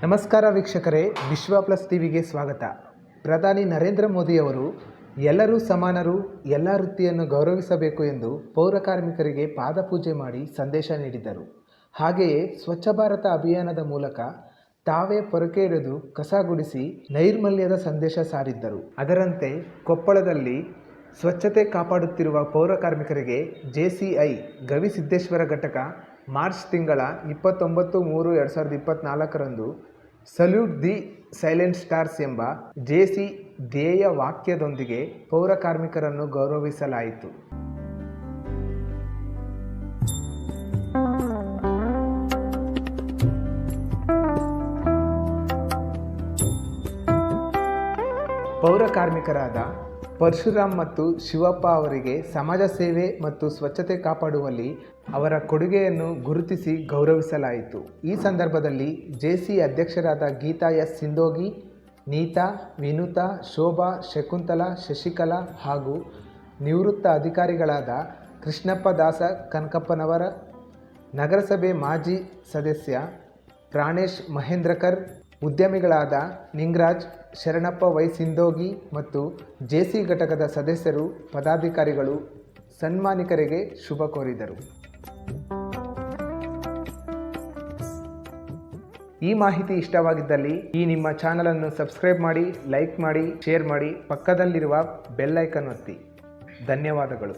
ನಮಸ್ಕಾರ ವೀಕ್ಷಕರೇ, ವಿಶ್ವ ಪ್ಲಸ್ ಟಿವಿಗೆ ಸ್ವಾಗತ. ಪ್ರಧಾನಿ ನರೇಂದ್ರ ಮೋದಿಯವರು ಎಲ್ಲರೂ ಸಮಾನರು, ಎಲ್ಲ ವೃತ್ತಿಯನ್ನು ಗೌರವಿಸಬೇಕು ಎಂದು ಪೌರ ಕಾರ್ಮಿಕರಿಗೆ ಪಾದಪೂಜೆ ಮಾಡಿ ಸಂದೇಶ ನೀಡಿದರು. ಹಾಗೆಯೇ ಸ್ವಚ್ಛ ಭಾರತ ಅಭಿಯಾನದ ಮೂಲಕ ತಾವೇ ಪೊರಕೆ ಹಿಡಿದು ಕಸ ಗುಡಿಸಿ ನೈರ್ಮಲ್ಯದ ಸಂದೇಶ ಸಾರಿದ್ದರು. ಅದರಂತೆ ಕೊಪ್ಪಳದಲ್ಲಿ ಸ್ವಚ್ಛತೆ ಕಾಪಾಡುತ್ತಿರುವ ಪೌರ ಕಾರ್ಮಿಕರಿಗೆ JCI ಗವಿಸಿದ್ದೇಶ್ವರ ಘಟಕ ಮಾರ್ಚ್ ತಿಂಗಳ 29/3/2024 ಸಲ್ಯೂಟ್ ದಿ ಸೈಲೆಂಟ್ ಸ್ಟಾರ್ಸ್ ಎಂಬ JC ಧ್ಯೇಯ ವಾಕ್ಯದೊಂದಿಗೆ ಪೌರ ಕಾರ್ಮಿಕರನ್ನು ಗೌರವಿಸಲಾಯಿತು. ಪೌರ ಕಾರ್ಮಿಕರಾದ ಪರಶುರಾಮ್ ಮತ್ತು ಶಿವಪ್ಪ ಅವರಿಗೆ ಸಮಾಜ ಸೇವೆ ಮತ್ತು ಸ್ವಚ್ಛತೆ ಕಾಪಾಡುವಲ್ಲಿ ಅವರ ಕೊಡುಗೆಯನ್ನು ಗುರುತಿಸಿ ಗೌರವಿಸಲಾಯಿತು. ಈ ಸಂದರ್ಭದಲ್ಲಿ JC ಅಧ್ಯಕ್ಷರಾದ ಗೀತಾ S. ಸಿಂದೋಗಿ, ನೀತಾ, ವಿನುತಾ, ಶೋಭಾ, ಶಕುಂತಲಾ, ಶಶಿಕಲಾ ಹಾಗೂ ನಿವೃತ್ತ ಅಧಿಕಾರಿಗಳಾದ ಕೃಷ್ಣಪ್ಪ ದಾಸ ಕನಕಪ್ಪನವರ, ನಗರಸಭೆ ಮಾಜಿ ಸದಸ್ಯ ಪ್ರಾಣೇಶ್ ಮಹೇಂದ್ರಕರ್, ಉದ್ಯಮಿಗಳಾದ ನಿಂಗರಾಜ್, ಶರಣಪ್ಪ ವೈ ಸಿಂದೋಗಿ ಮತ್ತು JC ಘಟಕದ ಸದಸ್ಯರು, ಪದಾಧಿಕಾರಿಗಳು ಸನ್ಮಾನಿಕರಿಗೆ ಶುಭ ಕೋರಿದರು. ಈ ಮಾಹಿತಿ ಇಷ್ಟವಾಗಿದ್ದಲ್ಲಿ ಈ ನಿಮ್ಮ ಚಾನಲನ್ನು ಸಬ್ಸ್ಕ್ರೈಬ್ ಮಾಡಿ, ಲೈಕ್ ಮಾಡಿ, ಶೇರ್ ಮಾಡಿ, ಪಕ್ಕದಲ್ಲಿರುವ ಬೆಲ್ ಐಕಾನ್ ಒತ್ತಿ. ಧನ್ಯವಾದಗಳು.